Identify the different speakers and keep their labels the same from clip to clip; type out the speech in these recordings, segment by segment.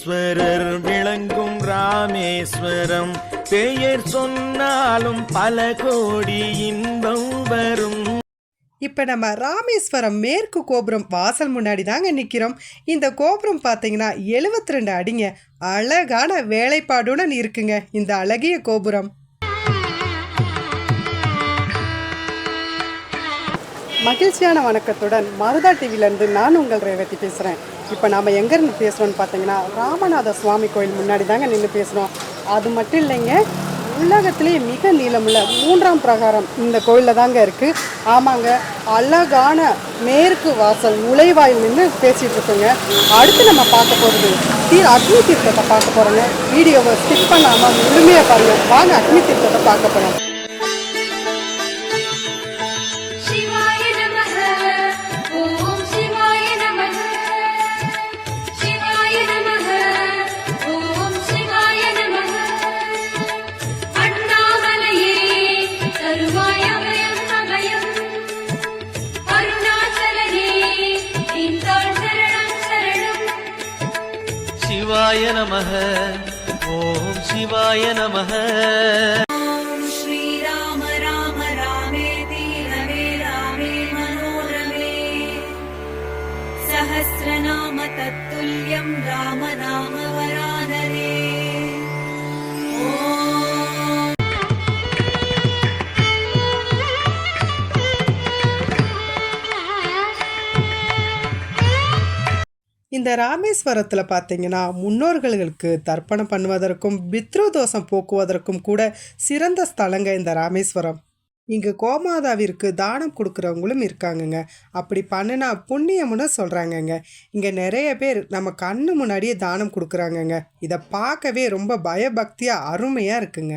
Speaker 1: ஈஸ்வரர் விளங்கும் ராமேஸ்வரம் பெயர் சொன்னாலும் பல கோடி இன்பம் வரும்.
Speaker 2: இப்போ நம்ம ராமேஸ்வரம் மேற்கு கோபுரம் வாசல் முன்னாடி தாங்க நிற்கிறோம். இந்த கோபுரம் பார்த்தீங்கன்னா 72 அடிங்க. அழகான வேலைப்பாடுடன் இருக்குங்க இந்த அழகிய கோபுரம். மகிழ்ச்சியான வணக்கத்துடன் மருதா டிவிலேருந்து நான் உங்கள் ரேவதி பேசுகிறேன். இப்போ நாம் எங்கேருந்து பேசுகிறோன்னு பார்த்தீங்கன்னா ராமநாத சுவாமி கோயில் முன்னாடி தாங்க நின்று பேசுகிறோம். அது மட்டும் இல்லைங்க, உலகத்திலே மிக நீளமுள்ள 3ஆம் பிரகாரம் இந்த கோயிலில் தாங்க இருக்குது. ஆமாங்க, அழகான மேற்கு வாசல் நுழைவாயில் நின்று பேசிகிட்டு இருக்கோங்க. அடுத்து நம்ம பார்க்க போகிறது அக்னி தீர்த்தத்தை பார்க்க போகிறோங்க. வீடியோவை ஸ்கிப் பண்ணாமல் முழுமையாக பாருங்கள். வாங்க அக்னி தீர்த்தத்தை பார்க்க போகிறோம்.
Speaker 3: शिवाय नमः ओम शिवाय नमः. श्री राम राम रामेति रमे रामे मनोरमे सहस्रनाम तत्तुल्यं राम नाम वरानने.
Speaker 2: இந்த ராமேஸ்வரத்தில் பார்த்தீங்கன்னா முன்னோர்களுக்கு தர்ப்பணம் பண்ணுவதற்கும் பித்ரு தோஷம் போக்குவதற்கும் கூட சிறந்த ஸ்தலங்க இந்த ராமேஸ்வரம். இங்கே கோமாதாவிற்கு தானம் கொடுக்குறவங்களும் இருக்காங்கங்க. அப்படி பண்ணினா புண்ணியம்னு சொல்கிறாங்கங்க. இங்கே நிறைய பேர் நம்ம கண்ணு முன்னாடியே தானம் கொடுக்குறாங்கங்க. இதை பார்க்கவே ரொம்ப பயபக்தியாக அருமையாக இருக்குங்க.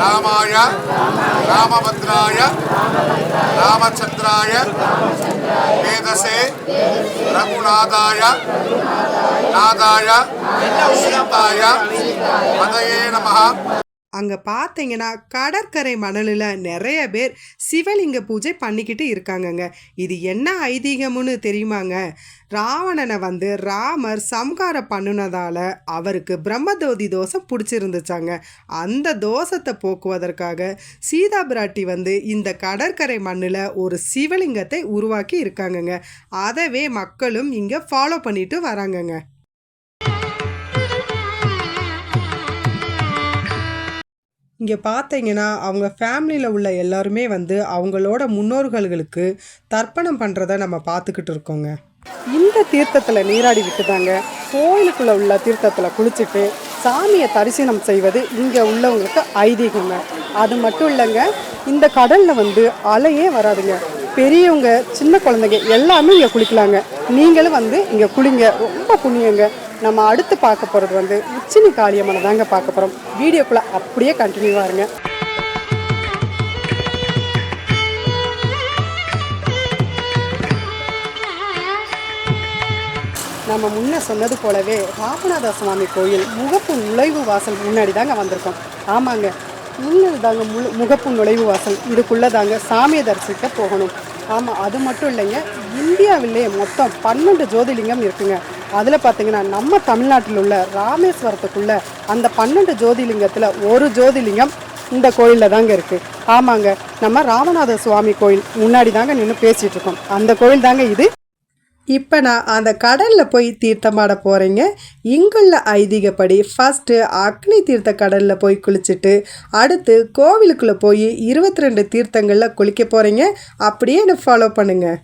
Speaker 4: ராமாய ராமபத்ராய ராமச்சந்திராய வேதசே ரகுநாதாய நாதாய சீதாய பதயே நமஹ.
Speaker 2: அங்கே பார்த்தீங்கன்னா கடற்கரை மணலில் நிறைய பேர் சிவலிங்க பூஜை பண்ணிக்கிட்டு இருக்காங்கங்க. இது என்ன ஐதீகம்னு தெரியுமாங்க? ராவணனை ராமர் சம்ஹாரம் பண்ணினதால் அவருக்கு பிரம்மதோதி தோஷம் பிடிச்சிருந்துச்சாங்க. அந்த தோஷத்தை போக்குவதற்காக சீதா பிராட்டி இந்த கடற்கரை மண்ணில் ஒரு சிவலிங்கத்தை உருவாக்கி இருக்காங்கங்க. அதவே மக்களும் இங்கே ஃபாலோ பண்ணிட்டு வராங்கங்க. இங்கே பார்த்தீங்கன்னா அவங்க ஃபேமிலியில் உள்ள எல்லாருமே அவங்களோட முன்னோர்களுக்கு தர்ப்பணம் பண்ணுறதை நம்ம பார்த்துக்கிட்டு இருக்கோங்க. இந்த தீர்த்தத்தில் நீராடி விட்டுதாங்க கோயிலுக்குள்ளே உள்ள தீர்த்தத்தில் குளிச்சுட்டு சாமியை தரிசனம் செய்வது இங்கே உள்ளவங்களுக்கு ஐதீகங்க. அது மட்டும் இல்லைங்க, இந்த கடலில் அலையே வராதுங்க. பெரியவங்க சின்ன குழந்தைங்க எல்லாமே இங்கே குளிக்கலாங்க. நீங்களும் இங்கே குளிங்க, ரொம்ப புண்ணியங்க. நம்ம அடுத்து பார்க்க போகிறது உச்சினி காளியம்மனை தாங்க பார்க்க போகிறோம். வீடியோக்குள்ளே அப்படியே கண்டினியூவாக இருங்க. நம்ம முன்ன சொன்னது போலவே ராமநாத சுவாமி கோயில் முகப்பு நுழைவு வாசல் முன்னாடி தாங்க வந்திருக்கோம். ஆமாங்க, இன்னது தாங்க முகப்பு நுழைவு வாசல். இதுக்குள்ளே தாங்க சாமியை தரிசிக்க போகணும். ஆமாம், அது மட்டும் இல்லைங்க, இந்தியாவிலே மொத்தம் 12 ஜோதிலிங்கம் இருக்குங்க. அதில் பார்த்தீங்கன்னா நம்ம தமிழ்நாட்டில் உள்ள ராமேஸ்வரத்துக்குள்ள அந்த 12 ஜோதிலிங்கத்தில் ஒரு ஜோதிலிங்கம் இந்த கோயிலில் தாங்க இருக்குது. ஆமாங்க, நம்ம ராமநாத சுவாமி கோயில் முன்னாடி தாங்க நின்று பேசிகிட்டு இருக்கோம். அந்த கோயில் தாங்க இது. இப்போ நான் அந்த கடலில் போய் தீர்த்தமாட போகிறேங்க. இங்குள்ள ஐதீகப்படி ஃபஸ்ட்டு அக்னி தீர்த்த கடலில் போய் குளிச்சுட்டு அடுத்து கோவிலுக்குள்ளே போய் 22 தீர்த்தங்களில் குளிக்க போகிறீங்க. அப்படியே என்னை ஃபாலோ பண்ணுங்கள்.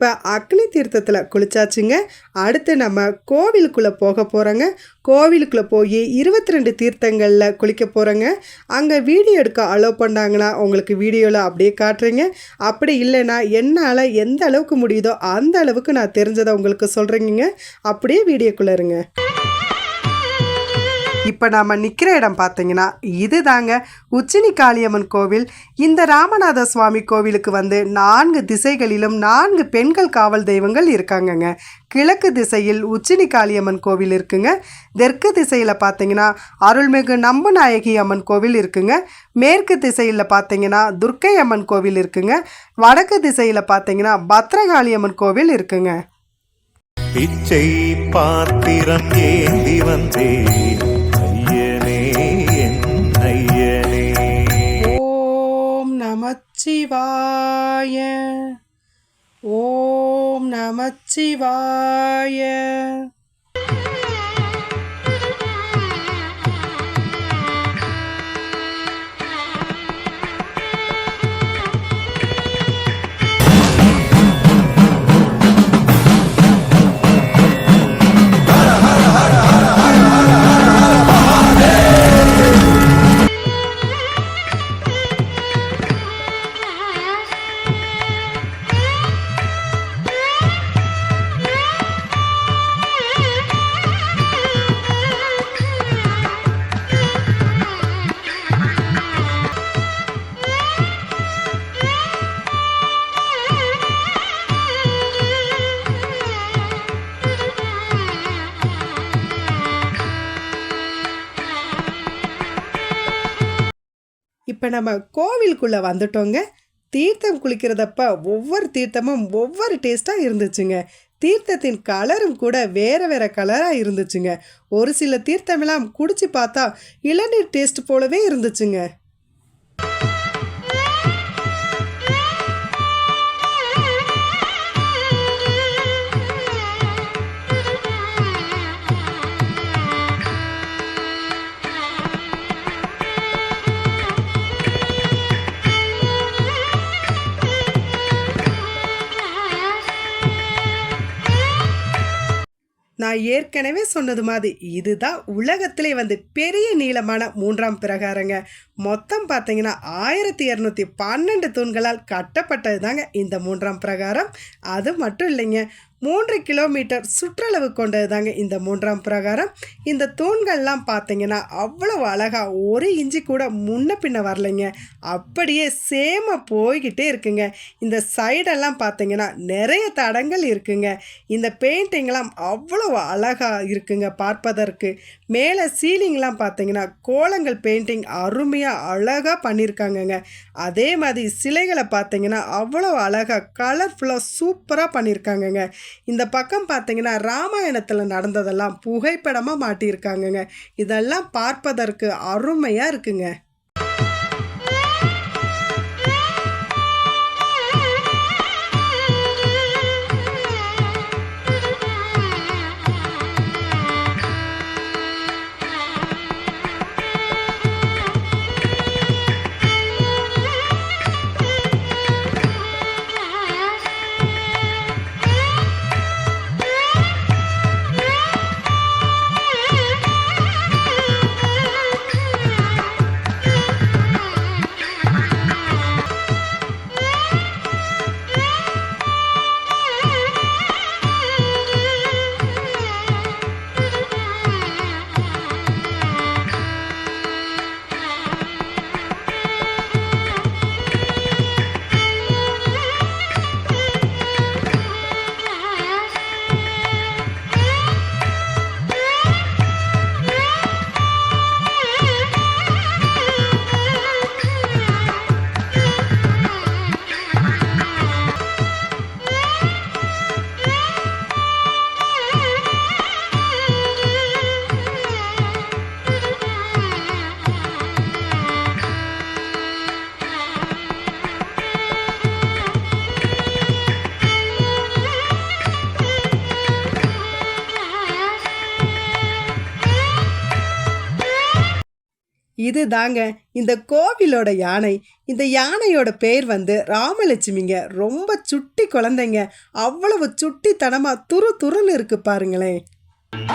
Speaker 2: இப்போ அக்னி தீர்த்தத்தில் குளிச்சாச்சுங்க. அடுத்து நம்ம கோவிலுக்குள்ளே போக போகிறோங்க. கோவிலுக்குள்ளே போய் 22 தீர்த்தங்களில் குளிக்க போகிறோங்க. அங்கே வீடியோ எடுக்க அலோவ் பண்ணாங்கன்னா உங்களுக்கு வீடியோவில் அப்படியே காட்டுறீங்க. அப்படி இல்லைன்னா என்னால் எந்த அளவுக்கு முடியுதோ அந்த அளவுக்கு நான் தெரிஞ்சதை உங்களுக்கு சொல்கிறேங்க. அப்படியே வீடியோக்குள்ளே இருங்க. இப்போ நாம் நிற்கிற இடம் பார்த்தீங்கன்னா இது தாங்க உச்சினி காளியம்மன் கோவில். இந்த ராமநாத சுவாமி கோவிலுக்கு 4 திசைகளிலும் 4 பெண்கள் காவல் தெய்வங்கள் இருக்காங்கங்க. கிழக்கு திசையில் உச்சினி காளியம்மன் கோவில் இருக்குங்க. தெற்கு திசையில் பார்த்தீங்கன்னா அருள்மிகு நம்புநாயகி அம்மன் கோவில் இருக்குங்க. மேற்கு திசையில் பார்த்தீங்கன்னா துர்க்கை அம்மன் கோவில் இருக்குங்க. வடக்கு திசையில் பார்த்தீங்கன்னா பத்ரகாளியம்மன் கோவில் இருக்குங்க.
Speaker 5: பிச்சை பாத்திரம் ஏந்தி வந்தேன் ஐயனே என் ஐயனே.
Speaker 2: ஓம் நமச்சிவாய, ஓம் நமச்சிவாய. இப்போ நம்ம கோவிலுக்குள்ளே வந்துட்டோங்க. தீர்த்தம் குளிக்கிறதப்ப ஒவ்வொரு தீர்த்தமும் ஒவ்வொரு டேஸ்ட்டாக இருந்துச்சுங்க. தீர்த்தத்தின் கலரும் கூட வேறு வேறு கலராக இருந்துச்சுங்க. ஒரு சில தீர்த்தமெல்லாம் குடிச்சு பார்த்தா இளநீர் டேஸ்ட் போலவே இருந்துச்சுங்க. நான் ஏற்கனவே சொன்னது மாதிரி இதுதான் உலகத்திலே பெரிய நீளமான 3ஆம் பிரகாரங்க. மொத்தம் பார்த்தீங்கன்னா 1212 தூண்களால் கட்டப்பட்டது தாங்க இந்த 3ஆம் பிரகாரம். அது மட்டும் இல்லைங்க, 3 கிலோமீட்டர் சுற்றளவு கொண்டது தாங்க இந்த 3ஆம் பிரகாரம். இந்த தூண்கள்லாம் பார்த்தீங்கன்னா அவ்வளோ அழகாக 1 இன்ச்சு கூட முன்ன பின்ன வரலைங்க. அப்படியே சேமாக போய்கிட்டே இருக்குங்க. இந்த சைடெல்லாம் பார்த்தீங்கன்னா நிறைய தடங்கள் இருக்குங்க. இந்த பெயிண்டிங்லாம் அவ்வளோ அழகாக இருக்குங்க பார்ப்பதற்கு. மேலே சீலிங்லாம் பார்த்தீங்கன்னா கோலங்கள் பெயிண்டிங் அருமையாக அழகாக பண்ணியிருக்காங்கங்க. அதே மாதிரி சிலைகளை பார்த்தீங்கன்னா அவ்வளோ அழகாக கலர்ஃபுல்லாக சூப்பராக பண்ணியிருக்காங்கங்க. இந்த பக்கம் பார்த்தீங்கன்னா ராமாயணத்தில் நடந்ததெல்லாம் புகைப்படமாக மாட்டியிருக்காங்கங்க. இதெல்லாம் பார்ப்பதற்கு அருமையாக இருக்குங்க. இது தாங்க இந்த கோவிலோட யானை. இந்த யானையோட பேர் வந்து ராமலட்சுமிங்க. ரொம்ப சுட்டி குழந்தைங்க. அவ்வளவு சுட்டித்தனமா துரு துருன்னு இருக்கு பாருங்களேன்.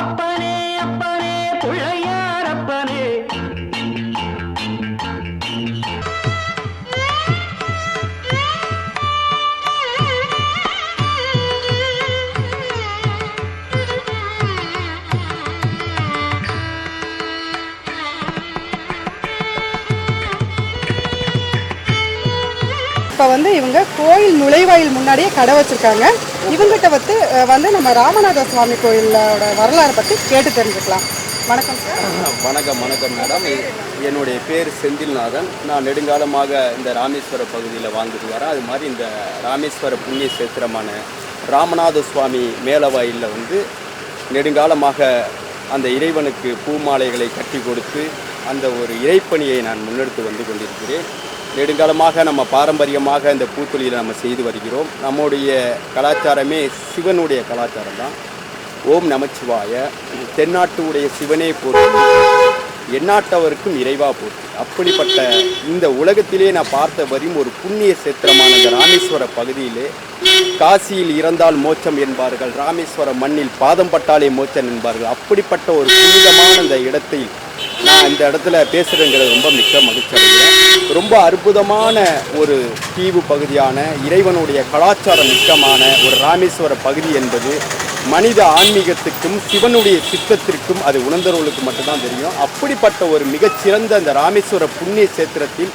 Speaker 1: அப்பனே அப்பனே பிள்ளையார் அப்பனே.
Speaker 2: இப்போ வந்து இவங்க கோயில் நுழைவாயில் முன்னாடியே கடை வச்சுருக்காங்க. இவங்ககிட்ட வந்து நம்ம ராமநாத சுவாமி கோயிலோட வரலாறை பற்றி கேட்டு தெரிஞ்சுக்கலாம். வணக்கம் சார்.
Speaker 6: வணக்கம் மேடம். என்னுடைய பேர் செந்தில்நாதன். நான் நெடுங்காலமாக இந்த ராமேஸ்வர பகுதியில் வாழ்ந்துட்டு வரேன். அது மாதிரி இந்த ராமேஸ்வர புண்ணிய சேத்திரமான ராமநாத சுவாமி மேலவாயிலில் வந்து நெடுங்காலமாக அந்த இறைவனுக்கு பூமாலைகளை கட்டி கொடுத்து அந்த ஒரு இறைப்பணியை நான் முன்னெடுத்து வந்து கொண்டிருக்கிறேன். நெடுங்காலமாக நம்ம பாரம்பரியமாக இந்த பூத்தொழிலை நம்ம செய்து வருகிறோம். நம்முடைய கலாச்சாரமே சிவனுடைய கலாச்சாரம் தான். ஓம் நமச்சிவாய, தென்னாட்டுடைய சிவனே போற்றி, எந்நாட்டவருக்கும் இறைவா போற்றி. அப்படிப்பட்ட இந்த உலகத்திலே நான் பார்த்த வரையும் ஒரு புண்ணிய சேத்திரமான இந்த ராமேஸ்வர பகுதியிலே காசியில் இறந்தால் மோட்சம் என்பார்கள், ராமேஸ்வர மண்ணில் பாதம் பட்டாலே மோட்சம் என்பார்கள். அப்படிப்பட்ட ஒரு புனிதமான இந்த இடத்தில் நான் இந்த இடத்துல பேசுகிறேங்கிறது ரொம்ப மிக்க மகிழ்ச்சி அடைகிறேன். ரொம்ப அற்புதமான ஒரு தீவு பகுதியான இறைவனுடைய கலாச்சாரம் மிக்கமான ஒரு ராமேஸ்வர பகுதி என்பது மனித ஆன்மீகத்துக்கும் சிவனுடைய சித்தத்திற்கும் அது உணர்ந்தவர்களுக்கு மட்டும்தான் தெரியும். அப்படிப்பட்ட ஒரு மிகச்சிறந்த அந்த ராமேஸ்வர புண்ணிய சேத்திரத்தில்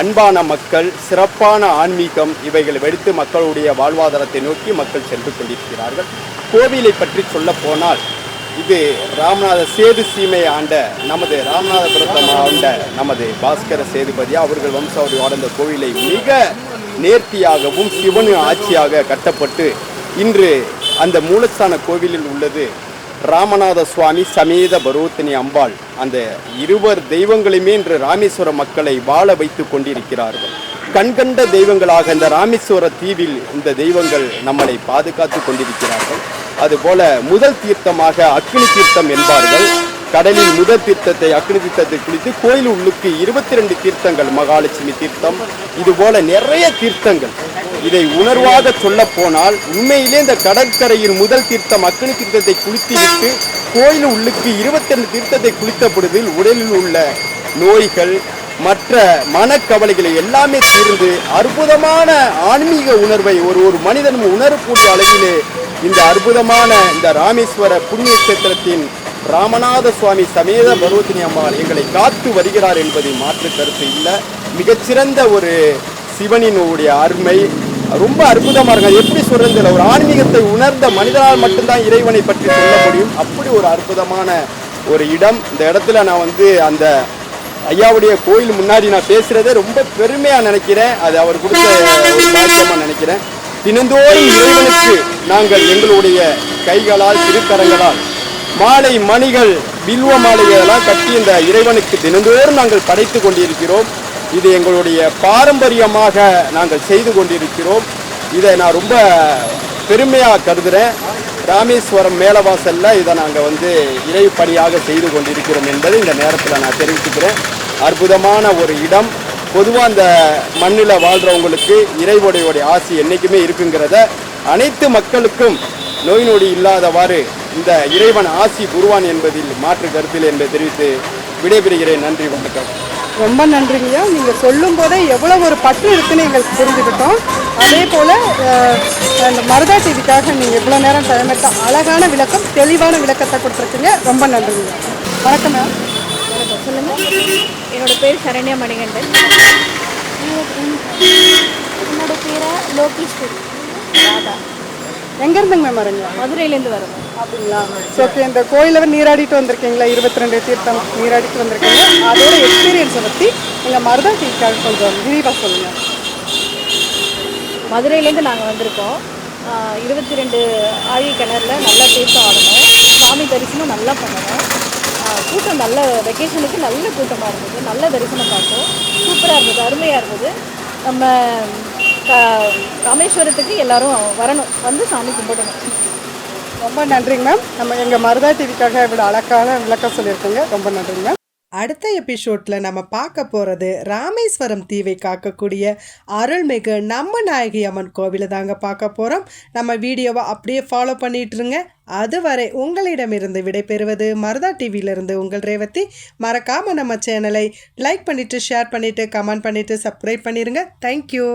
Speaker 6: அன்பான மக்கள், சிறப்பான ஆன்மீகம் இவைகளை வெடித்து மக்களுடைய வாழ்வாதாரத்தை நோக்கி மக்கள் சென்று கொண்டிருக்கிறார்கள். கோவிலை பற்றி சொல்ல போனால் இது ராமநாத சேது சீமையை ஆண்ட நமது ராமநாதபுரத்தை ஆண்ட நமது பாஸ்கர சேதுபதி அவர்கள் வம்சாவளி வாழ்ந்த கோவிலை மிக நேர்த்தியாகவும் சிவனு ஆட்சியாக கட்டப்பட்டு இன்று அந்த மூலஸ்தான கோவிலில் உள்ளது ராமநாத சுவாமி சமேத பரோத்தினி அம்பாள். அந்த இருவர் தெய்வங்களுமே இன்று ராமேஸ்வர மக்களை வாழ வைத்து கொண்டிருக்கிறார்கள். கண்கண்ட தெய்வங்களாக இந்த ராமேஸ்வர தீவில் இந்த தெய்வங்கள் நம்மளை பாதுகாத்து கொண்டிருக்கிறார்கள். அதுபோல முதல் தீர்த்தமாக அக்னி தீர்த்தம் என்பார்கள். கடலில் முதல் தீர்த்தத்தை அக்னி தீர்த்தத்தை குளித்து கோயில் உள்ளுக்கு 22 தீர்த்தங்கள், மகாலட்சுமி தீர்த்தம், இதுபோல நிறைய தீர்த்தங்கள். இதை உணர்வாக சொல்ல போனால் உண்மையிலே இந்த கடற்கரையில் முதல் தீர்த்தம் அக்னி தீர்த்தத்தை குளித்துவிட்டு கோயில் உள்ளுக்கு 22 தீர்த்தத்தை குளித்த பொழுதில் உடலில் உள்ள நோய்கள் மற்ற மனக்கவலைகளை எல்லாமே தீர்ந்து அற்புதமான ஆன்மீக உணர்வை ஒரு மனிதனும் உணரக்கூடிய அளவிலே இந்த அற்புதமான இந்த ராமேஸ்வர புண்ணிய கஷேத்திரத்தின் ராமநாத சுவாமி சமேத பர்வதினி அம்மாள் எங்களை காத்து வருகிறார் என்பதை மாற்று கருத்து இல்லை. மிகச்சிறந்த ஒரு சிவனினுடைய அருமை ரொம்ப அற்புதமாக இருக்காது. எப்படி சொல்றது, ஒரு ஆன்மீகத்தை உணர்ந்த மனிதனால் மட்டும்தான் இறைவனை பற்றி சொல்ல முடியும். அப்படி ஒரு அற்புதமான ஒரு இடம். இந்த இடத்துல நான் வந்து அந்த ஐயாவுடைய கோயில் முன்னாடி நான் பேசுறதே ரொம்ப பெருமையா நினைக்கிறேன். அது அவர் கொடுத்த ஒரு பாக்கியமா நினைக்கிறேன். தினந்தோறும் இறைவனுக்கு நாங்கள் எங்களுடைய கைகளால் திருக்கரங்களால் மாலை மணிகள் வில்வ மாலைகளெல்லாம் கட்டி இந்த இறைவனுக்கு தினந்தோறும் நாங்கள் படைத்து கொண்டிருக்கிறோம். இது எங்களுடைய பாரம்பரியமாக நாங்கள் செய்து கொண்டிருக்கிறோம். இதை நான் ரொம்ப பெருமையாக கருதுகிறேன். ராமேஸ்வரம் மேலவாசலில் இதை நாங்கள் வந்து இறைப்பணியாக செய்து கொண்டிருக்கிறோம் என்பதை இந்த நேரத்தில் நான் தெரிவிச்சுக்கிறேன். அற்புதமான ஒரு இடம். பொதுவாக அந்த மண்ணில் வாழ்கிறவங்களுக்கு இறைவனுடைய ஆசி என்றைக்குமே இருக்குங்கிறத அனைத்து மக்களுக்கும் நோய் நொடி இல்லாதவாறு இந்த இறைவன் ஆசி புரிவான் என்பதில் மாற்று கருத்தில் என்பதை தெரிவித்து விடைபெறுகிறேன். நன்றி, வணக்கம்.
Speaker 2: ரொம்ப நன்றிங்கய்யா. நீங்கள் சொல்லும் போதே எவ்வளோ ஒரு பற்று இருக்குன்னு எங்களுக்கு புரிஞ்சுக்கிட்டோம். அதே போல் இந்த மருதா டிவிக்காக நீங்கள் இவ்வளோ நேரம் டைம் எடுத்த அழகான விளக்கம், தெளிவான விளக்கத்தை கொடுத்துருக்கீங்க. ரொம்ப நன்றிங்க. வணக்கம் மேம்.
Speaker 7: வணக்கம், சொல்லுங்கள். என்னோடய பேர் சரண்யா மணிகண்டன். என்னோட பேரை லோகேஸ்வரி ராதா.
Speaker 2: எங்கேருந்துங்க மேம் வரீங்க?
Speaker 7: மதுரையிலேருந்து வரோம்.
Speaker 2: அப்படிங்களா? ஓகே. இந்த கோயிலில் நீராடிட்டு வந்திருக்கீங்களா? 22 தீர்த்தம் நீராடிட்டு வந்திருக்கீங்க. அதோட எக்ஸ்பீரியன்ஸை பற்றி எங்கள் மருதா டிவிக்காக கொஞ்சம் விரிவாக சொல்லுங்கள்.
Speaker 7: மதுரையிலேருந்து நாங்கள் வந்திருக்கோம். 22 ஆழி கிணறுல நல்லா தீர்த்தம் ஆடணும், சாமி தரிசனம் நல்லா பண்ணணும். கூட்டம் நல்ல வெக்கேஷனுக்கு நல்ல கூட்டமாக இருந்தது. நல்ல தரிசனம் பார்த்தோம். சூப்பராக இருந்தது, அருமையாக இருந்தது. நம்ம ராமேஸ்வரத்துக்கு எல்லாரும் வரணும், வந்து சாமி கும்பிடணும்.
Speaker 2: ரொம்ப நன்றிங்க மேம். நம்ம எங்கள் மருதா டிவிக்காக இவ்வளோ அழகான விளக்கம் சொல்லியிருக்கீங்க. ரொம்ப நன்றிங்க மேம். அடுத்த எபிசோடில் நம்ம பார்க்க போகிறது ராமேஸ்வரம் தீவை காக்கக்கூடிய அருள்மிகு நம்ம நாயகி அம்மன் கோவிலை தாங்க பார்க்க போகிறோம். நம்ம வீடியோவை அப்படியே ஃபாலோ பண்ணிட்டுருங்க. அதுவரை உங்களிடமிருந்து விடைபெறுவது மருதா டிவியிலிருந்து உங்கள் ரேவதி. மறக்காமல் நம்ம சேனலை லைக் பண்ணிவிட்டு ஷேர் பண்ணிவிட்டு கமெண்ட் பண்ணிவிட்டு சப்ஸ்கிரைப் பண்ணிடுங்க. தேங்க்யூ.